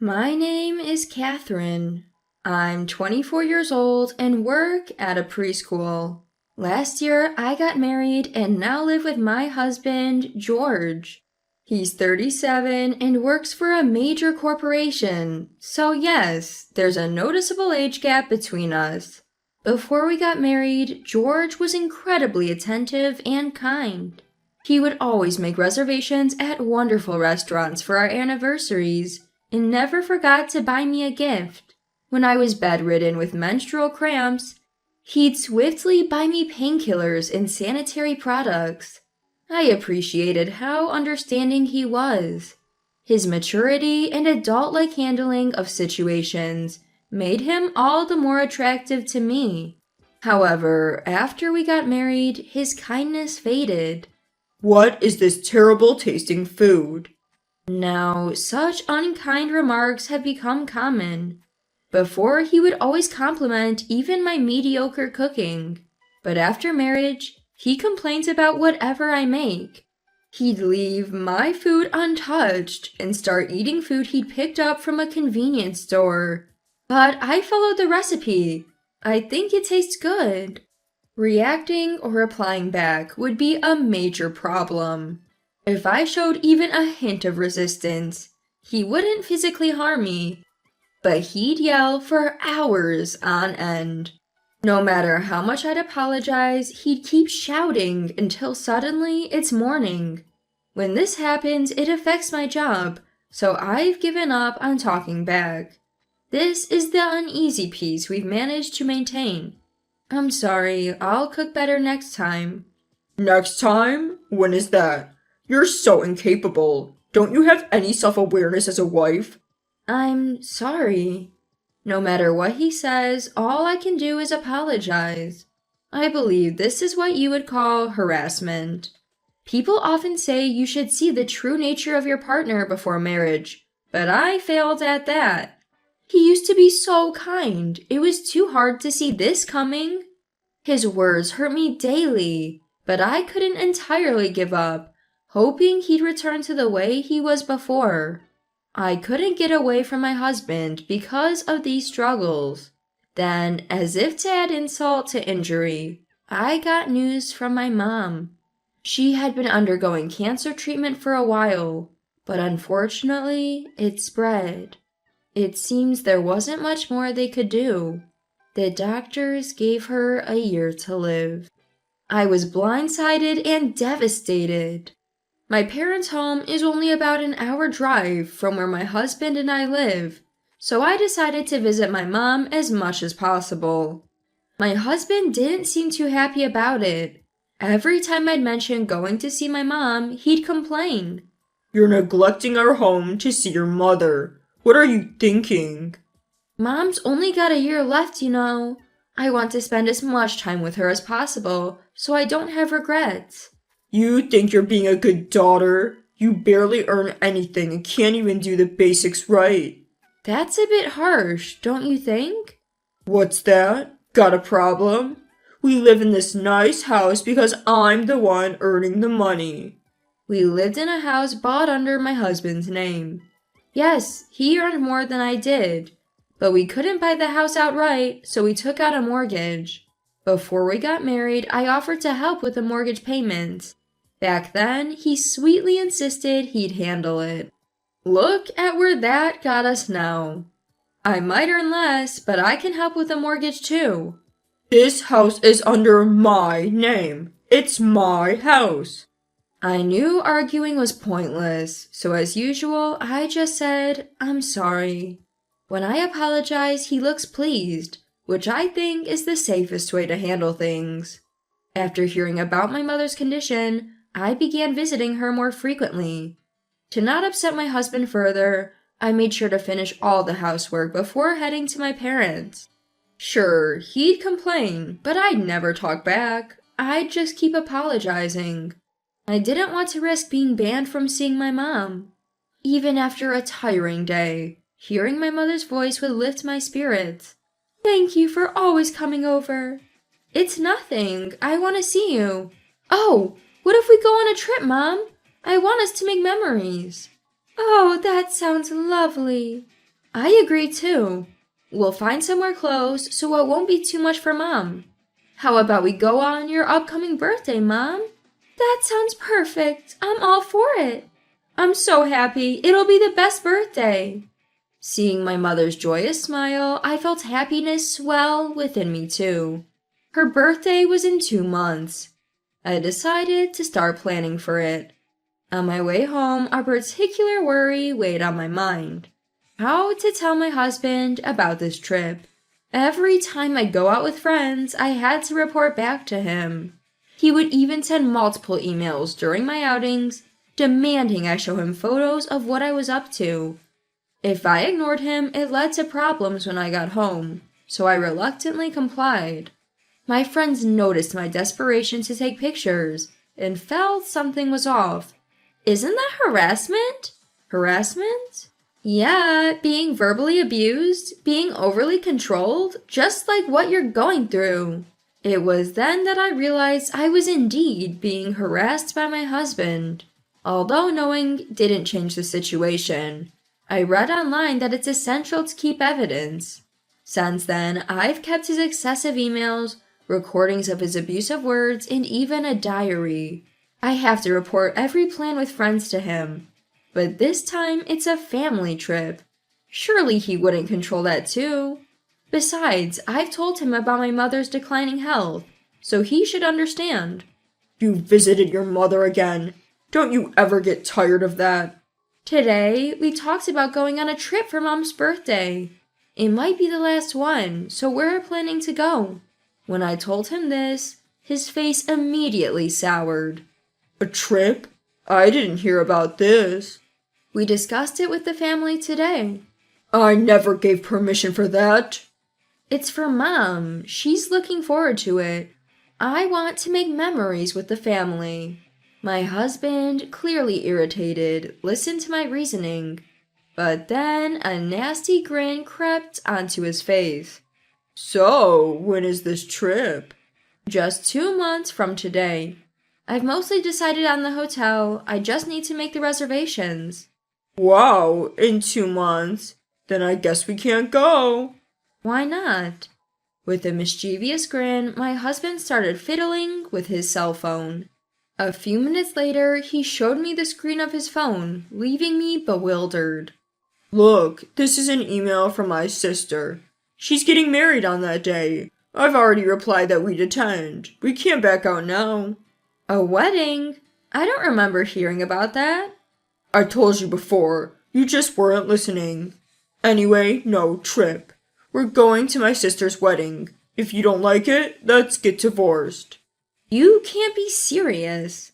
My name is Catherine. I'm 24 years old and work at a preschool. Last year, I got married and now live with my husband, George. He's 37 and works for a major corporation, so yes, there's a noticeable age gap between us. Before we got married, George was incredibly attentive and kind. He would always make reservations at wonderful restaurants for our anniversaries and never forgot to buy me a gift. When I was bedridden with menstrual cramps, he'd swiftly buy me painkillers and sanitary products. I appreciated how understanding he was. His maturity and adult-like handling of situations made him all the more attractive to me. However, after we got married, his kindness faded. What is this terrible tasting food? Now, such unkind remarks have become common. Before, he would always compliment even my mediocre cooking, but after marriage, he complains about whatever I make. He'd leave my food untouched and start eating food he'd picked up from a convenience store. But I followed the recipe. I think it tastes good. Reacting or replying back would be a major problem. If I showed even a hint of resistance, he wouldn't physically harm me, but he'd yell for hours on end. No matter how much I'd apologize, he'd keep shouting until suddenly it's morning. When this happens, it affects my job, so I've given up on talking back. This is the uneasy piece we've managed to maintain. I'm sorry, I'll cook better next time. Next time? When is that? You're so incapable. Don't you have any self-awareness as a wife? I'm sorry. No matter what he says, all I can do is apologize. I believe this is what you would call harassment. People often say you should see the true nature of your partner before marriage, but I failed at that. He used to be so kind. It was too hard to see this coming. His words hurt me daily, but I couldn't entirely give up, hoping he'd return to the way he was before. I couldn't get away from my husband because of these struggles. Then, as if to add insult to injury, I got news from my mom. She had been undergoing cancer treatment for a while, but unfortunately, it spread. It seems there wasn't much more they could do. The doctors gave her a year to live. I was blindsided and devastated. My parents' home is only about an hour drive from where my husband and I live, so I decided to visit my mom as much as possible. My husband didn't seem too happy about it. Every time I'd mention going to see my mom, he'd complain. You're neglecting our home to see your mother. What are you thinking? Mom's only got a year left, you know. I want to spend as much time with her as possible, so I don't have regrets. You think you're being a good daughter? You barely earn anything and can't even do the basics right. That's a bit harsh, don't you think? What's that? Got a problem? We live in this nice house because I'm the one earning the money. We lived in a house bought under my husband's name. Yes, he earned more than I did, but we couldn't buy the house outright, so we took out a mortgage. Before we got married, I offered to help with the mortgage payments. Back then, he sweetly insisted he'd handle it. Look at where that got us now. I might earn less, but I can help with the mortgage too. This house is under my name. It's my house. I knew arguing was pointless, so as usual, I just said, I'm sorry. When I apologize, he looks pleased, which I think is the safest way to handle things. After hearing about my mother's condition, I began visiting her more frequently. To not upset my husband further, I made sure to finish all the housework before heading to my parents. Sure, he'd complain, but I'd never talk back. I'd just keep apologizing. I didn't want to risk being banned from seeing my mom. Even after a tiring day, hearing my mother's voice would lift my spirits. Thank you for always coming over. It's nothing. I want to see you. Oh, what if we go on a trip, Mom? I want us to make memories. Oh, that sounds lovely. I agree too. We'll find somewhere close so it won't be too much for Mom. How about we go on your upcoming birthday, Mom? That sounds perfect. I'm all for it. I'm so happy. It'll be the best birthday. Seeing my mother's joyous smile, I felt happiness swell within me too. Her birthday was in 2 months. I decided to start planning for it. On my way home, a particular worry weighed on my mind. How to tell my husband about this trip. Every time I go out with friends, I had to report back to him. He would even send multiple emails during my outings, demanding I show him photos of what I was up to. If I ignored him, it led to problems when I got home, so I reluctantly complied. My friends noticed my desperation to take pictures and felt something was off. Isn't that harassment? Harassment? Yeah, being verbally abused, being overly controlled, just like what you're going through. It was then that I realized I was indeed being harassed by my husband. Although knowing didn't change the situation, I read online that it's essential to keep evidence. Since then, I've kept his excessive emails, recordings of his abusive words, and even a diary. I have to report every plan with friends to him. But this time, it's a family trip. Surely he wouldn't control that too. Besides, I've told him about my mother's declining health, so he should understand. You visited your mother again. Don't you ever get tired of that? Today, we talked about going on a trip for Mom's birthday. It might be the last one, so we're planning to go. When I told him this, his face immediately soured. A trip? I didn't hear about this. We discussed it with the family today. I never gave permission for that. It's for Mom. She's looking forward to it. I want to make memories with the family. My husband, clearly irritated, listened to my reasoning, but then a nasty grin crept onto his face. So, when is this trip? Just 2 months from today. I've mostly decided on the hotel. I just need to make the reservations. Wow, in 2 months? Then I guess we can't go. Why not? With a mischievous grin, my husband started fiddling with his cell phone. A few minutes later, he showed me the screen of his phone, leaving me bewildered. Look, this is an email from my sister. She's getting married on that day. I've already replied that we'd attend. We can't back out now. A wedding? I don't remember hearing about that. I told you before. You just weren't listening. Anyway, no trip. We're going to my sister's wedding. If you don't like it, let's get divorced. You can't be serious.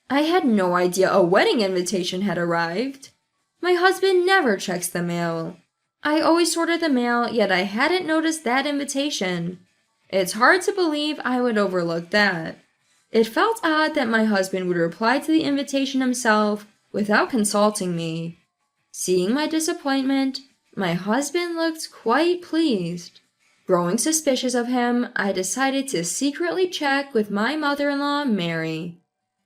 I had no idea a wedding invitation had arrived. My husband never checks the mail. I always sorted the mail, yet I hadn't noticed that invitation. It's hard to believe I would overlook that. It felt odd that my husband would reply to the invitation himself without consulting me. Seeing my disappointment, my husband looked quite pleased. Growing suspicious of him, I decided to secretly check with my mother-in-law, Mary.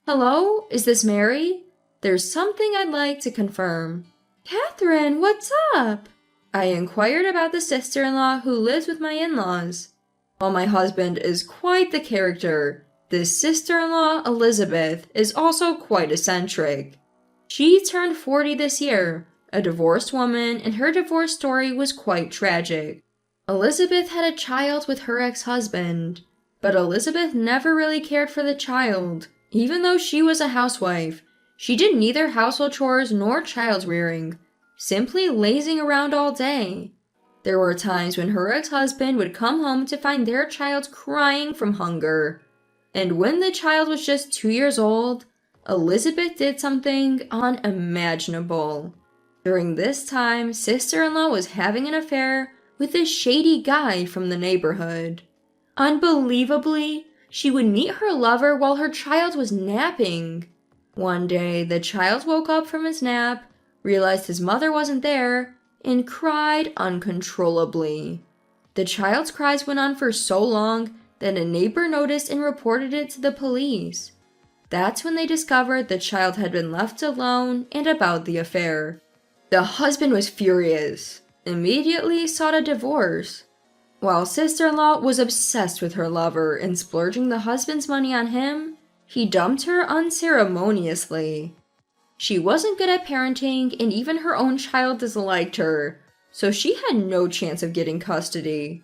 Hello, is this Mary? There's something I'd like to confirm. Catherine, what's up? I inquired about the sister-in-law who lives with my in-laws. While my husband is quite the character, this sister-in-law, Elizabeth, is also quite eccentric. She turned 40 this year, a divorced woman, and her divorce story was quite tragic. Elizabeth had a child with her ex-husband, but Elizabeth never really cared for the child. Even though she was a housewife, she did neither household chores nor child rearing, simply lazing around all day. There were times when her ex-husband would come home to find their child crying from hunger. And when the child was just 2 years old, Elizabeth did something unimaginable. During this time, sister-in-law was having an affair with a shady guy from the neighborhood. Unbelievably, she would meet her lover while her child was napping. One day, the child woke up from his nap, realized his mother wasn't there, and cried uncontrollably. The child's cries went on for so long that a neighbor noticed and reported it to the police. That's when they discovered the child had been left alone and about the affair. The husband was furious. immediately sought a divorce. While sister-in-law was obsessed with her lover and splurging the husband's money on him, he dumped her unceremoniously. She wasn't good at parenting, and even her own child disliked her, so she had no chance of getting custody.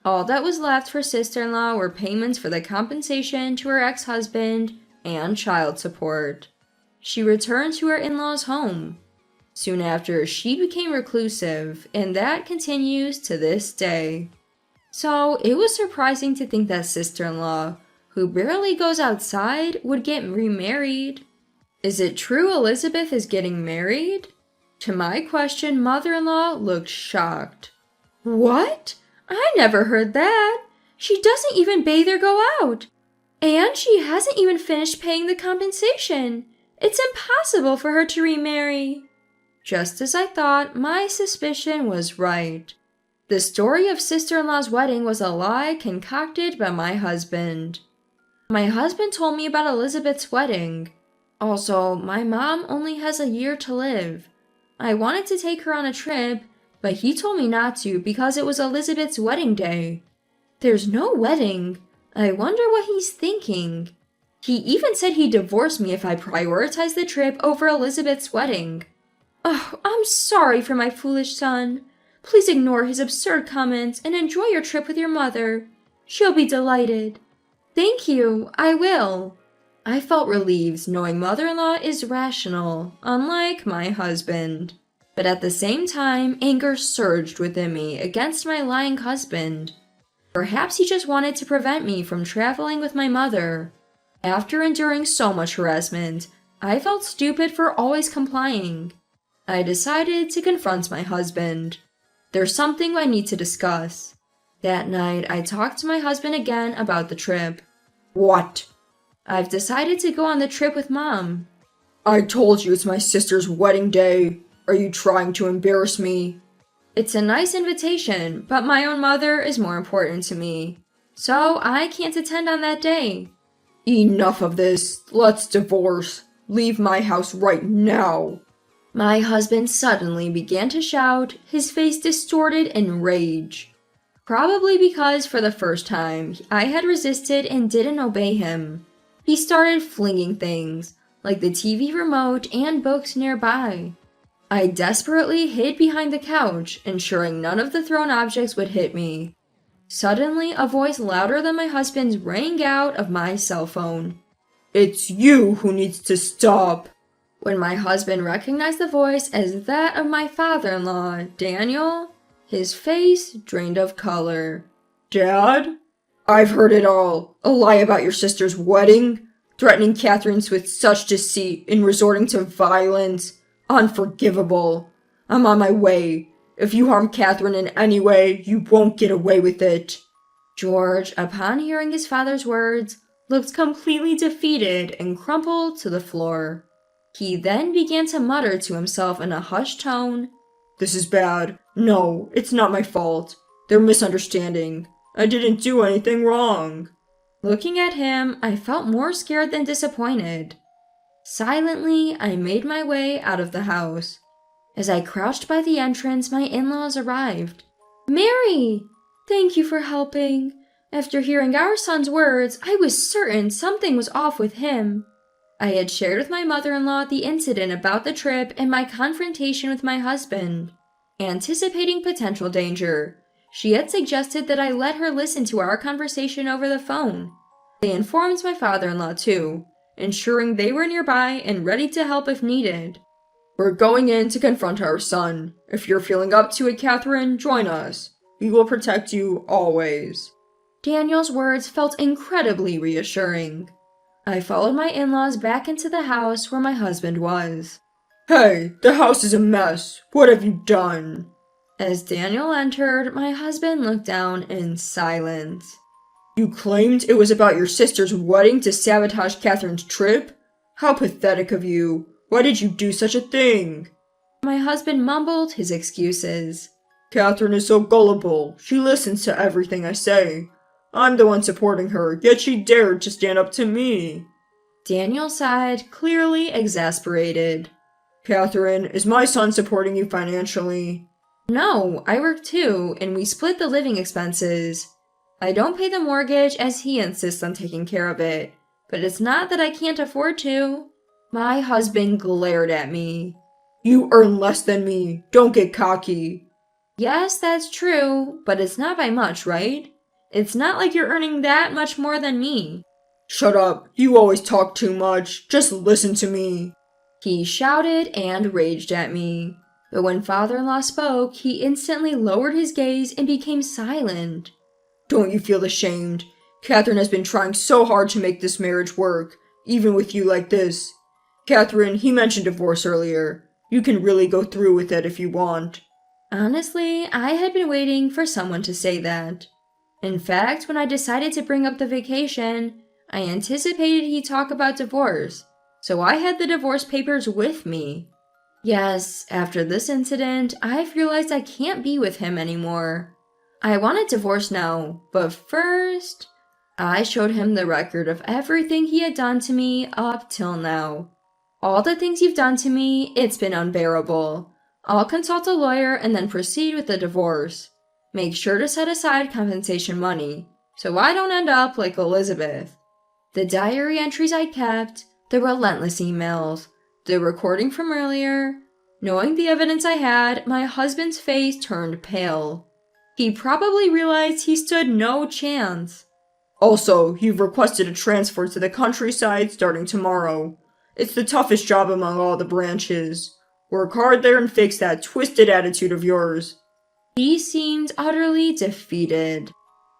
All that was left for sister-in-law were payments for the compensation to her ex-husband and child support. She returned to her in-laws' home. Soon after, she became reclusive, and that continues to this day. So, it was surprising to think that sister-in-law, who barely goes outside, would get remarried. Is it true Elizabeth is getting married? To my question, mother-in-law looked shocked. What? I never heard that. She doesn't even bathe or go out. And she hasn't even finished paying the compensation. It's impossible for her to remarry. Just as I thought, my suspicion was right. The story of sister-in-law's wedding was a lie concocted by my husband. My husband told me about Elizabeth's wedding. Also, my mom only has a year to live. I wanted to take her on a trip, but he told me not to because it was Elizabeth's wedding day. There's no wedding. I wonder what he's thinking. He even said he'd divorce me if I prioritized the trip over Elizabeth's wedding. Oh, I'm sorry for my foolish son. Please ignore his absurd comments and enjoy your trip with your mother. She'll be delighted. Thank you, I will. I felt relieved knowing mother-in-law is rational, unlike my husband. But at the same time, anger surged within me against my lying husband. Perhaps he just wanted to prevent me from traveling with my mother. After enduring so much harassment, I felt stupid for always complying. I decided to confront my husband. There's something I need to discuss. That night, I talked to my husband again about the trip. What? I've decided to go on the trip with Mom. I told you it's my sister's wedding day. Are you trying to embarrass me? It's a nice invitation, but my own mother is more important to me. So I can't attend on that day. Enough of this. Let's divorce. Leave my house right now. My husband suddenly began to shout, his face distorted in rage. Probably because for the first time, I had resisted and didn't obey him. He started flinging things, like the TV remote and books nearby. I desperately hid behind the couch, ensuring none of the thrown objects would hit me. Suddenly, a voice louder than my husband's rang out of my cell phone. It's you who needs to stop. When my husband recognized the voice as that of my father-in-law, Daniel, his face drained of color. Dad? I've heard it all. A lie about your sister's wedding, threatening Catherine's with such deceit and resorting to violence. Unforgivable. I'm on my way. If you harm Catherine in any way, you won't get away with it. George, upon hearing his father's words, looked completely defeated and crumpled to the floor. He then began to mutter to himself in a hushed tone, This is bad. No, it's not my fault. They're misunderstanding. I didn't do anything wrong. Looking at him, I felt more scared than disappointed. Silently, I made my way out of the house. As I crouched by the entrance, my in-laws arrived. Mary! Thank you for helping. After hearing our son's words, I was certain something was off with him. I had shared with my mother-in-law the incident about the trip and my confrontation with my husband. Anticipating potential danger, she had suggested that I let her listen to our conversation over the phone. They informed my father-in-law too, ensuring they were nearby and ready to help if needed. We're going in to confront our son. If you're feeling up to it, Catherine, join us. We will protect you always. Daniel's words felt incredibly reassuring. I followed my in-laws back into the house where my husband was. Hey, the house is a mess. What have you done? As Daniel entered, my husband looked down in silence. You claimed it was about your sister's wedding to sabotage Catherine's trip? How pathetic of you. Why did you do such a thing? My husband mumbled his excuses. Catherine is so gullible. She listens to everything I say. I'm the one supporting her, yet she dared to stand up to me. Daniel sighed, clearly exasperated. Catherine, is my son supporting you financially? No, I work too, and we split the living expenses. I don't pay the mortgage as he insists on taking care of it, but it's not that I can't afford to. My husband glared at me. You earn less than me. Don't get cocky. Yes, that's true, but it's not by much, right? It's not like you're earning that much more than me. Shut up. You always talk too much. Just listen to me. He shouted and raged at me. But when father-in-law spoke, he instantly lowered his gaze and became silent. Don't you feel ashamed? Catherine has been trying so hard to make this marriage work, even with you like this. Catherine, he mentioned divorce earlier. You can really go through with it if you want. Honestly, I had been waiting for someone to say that. In fact, when I decided to bring up the vacation, I anticipated he'd talk about divorce, so I had the divorce papers with me. Yes, after this incident, I've realized I can't be with him anymore. I want a divorce now, but first, I showed him the record of everything he had done to me up till now. All the things you've done to me, it's been unbearable. I'll consult a lawyer and then proceed with the divorce. Make sure to set aside compensation money, so I don't end up like Elizabeth. The diary entries I kept, the relentless emails, the recording from earlier. Knowing the evidence I had, my husband's face turned pale. He probably realized he stood no chance. Also, you've requested a transfer to the countryside starting tomorrow. It's the toughest job among all the branches. Work hard there and fix that twisted attitude of yours. He seemed utterly defeated.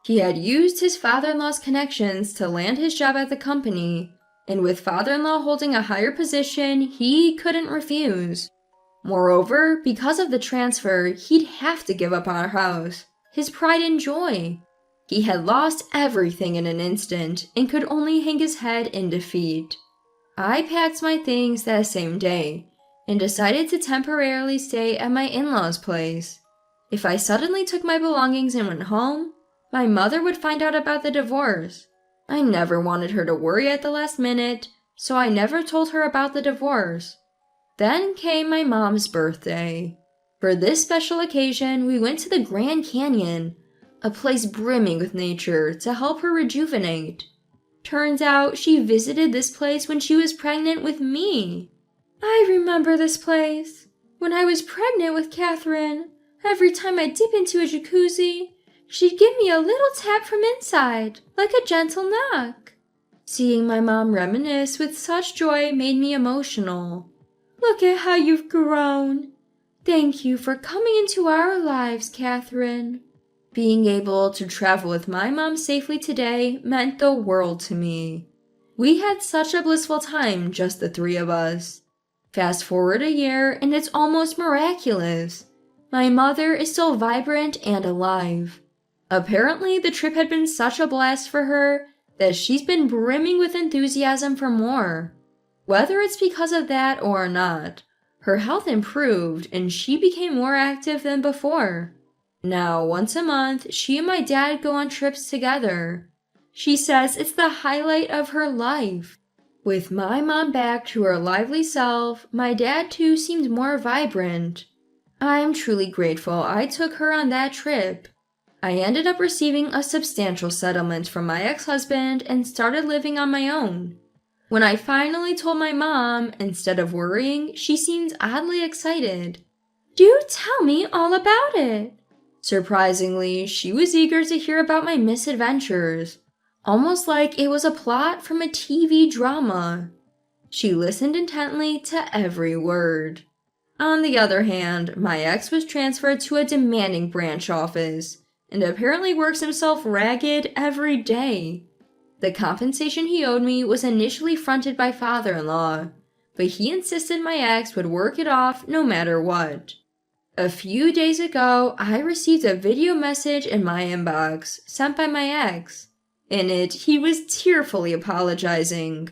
He had used his father-in-law's connections to land his job at the company, and with father-in-law holding a higher position, he couldn't refuse. Moreover, because of the transfer, he'd have to give up our house, his pride and joy. He had lost everything in an instant and could only hang his head in defeat. I packed my things that same day and decided to temporarily stay at my in-laws' place. If I suddenly took my belongings and went home, my mother would find out about the divorce. I never wanted her to worry at the last minute, so I never told her about the divorce. Then came my mom's birthday. For this special occasion, we went to the Grand Canyon, a place brimming with nature, to help her rejuvenate. Turns out she visited this place when she was pregnant with me. I remember this place. When I was pregnant with Catherine, every time I dip into a jacuzzi, she'd give me a little tap from inside, like a gentle knock. Seeing my mom reminisce with such joy made me emotional. Look at how you've grown. Thank you for coming into our lives, Catherine. Being able to travel with my mom safely today meant the world to me. We had such a blissful time, just the three of us. Fast forward a year, and it's almost miraculous. My mother is still vibrant and alive. Apparently, the trip had been such a blast for her that she's been brimming with enthusiasm for more. Whether it's because of that or not, her health improved and she became more active than before. Now, once a month, she and my dad go on trips together. She says it's the highlight of her life. With my mom back to her lively self, my dad too seemed more vibrant. I'm truly grateful I took her on that trip. I ended up receiving a substantial settlement from my ex-husband and started living on my own. When I finally told my mom, instead of worrying, she seemed oddly excited. Do tell me all about it. Surprisingly, she was eager to hear about my misadventures, almost like it was a plot from a TV drama. She listened intently to every word. On the other hand, my ex was transferred to a demanding branch office, and apparently works himself ragged every day. The compensation he owed me was initially fronted by father-in-law, but he insisted my ex would work it off no matter what. A few days ago, I received a video message in my inbox sent by my ex. In it, he was tearfully apologizing.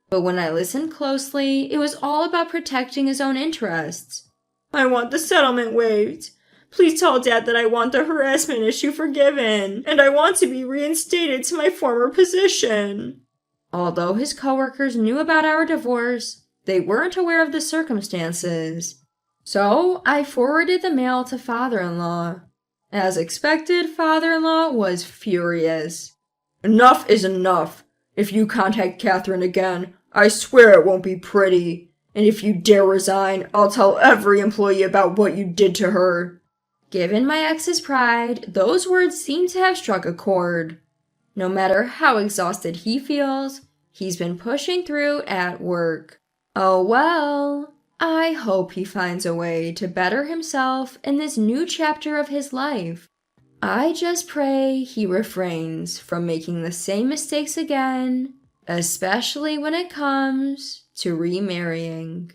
But when I listened closely, it was all about protecting his own interests. I want the settlement waived. Please tell Dad that I want the harassment issue forgiven, and I want to be reinstated to my former position. Although his coworkers knew about our divorce, they weren't aware of the circumstances. So I forwarded the mail to father-in-law. As expected, father-in-law was furious. Enough is enough. If you contact Catherine again, I swear it won't be pretty. And if you dare resign, I'll tell every employee about what you did to her. Given my ex's pride, those words seem to have struck a chord. No matter how exhausted he feels, he's been pushing through at work. Oh well, I hope he finds a way to better himself in this new chapter of his life. I just pray he refrains from making the same mistakes again, especially when it comes to remarrying.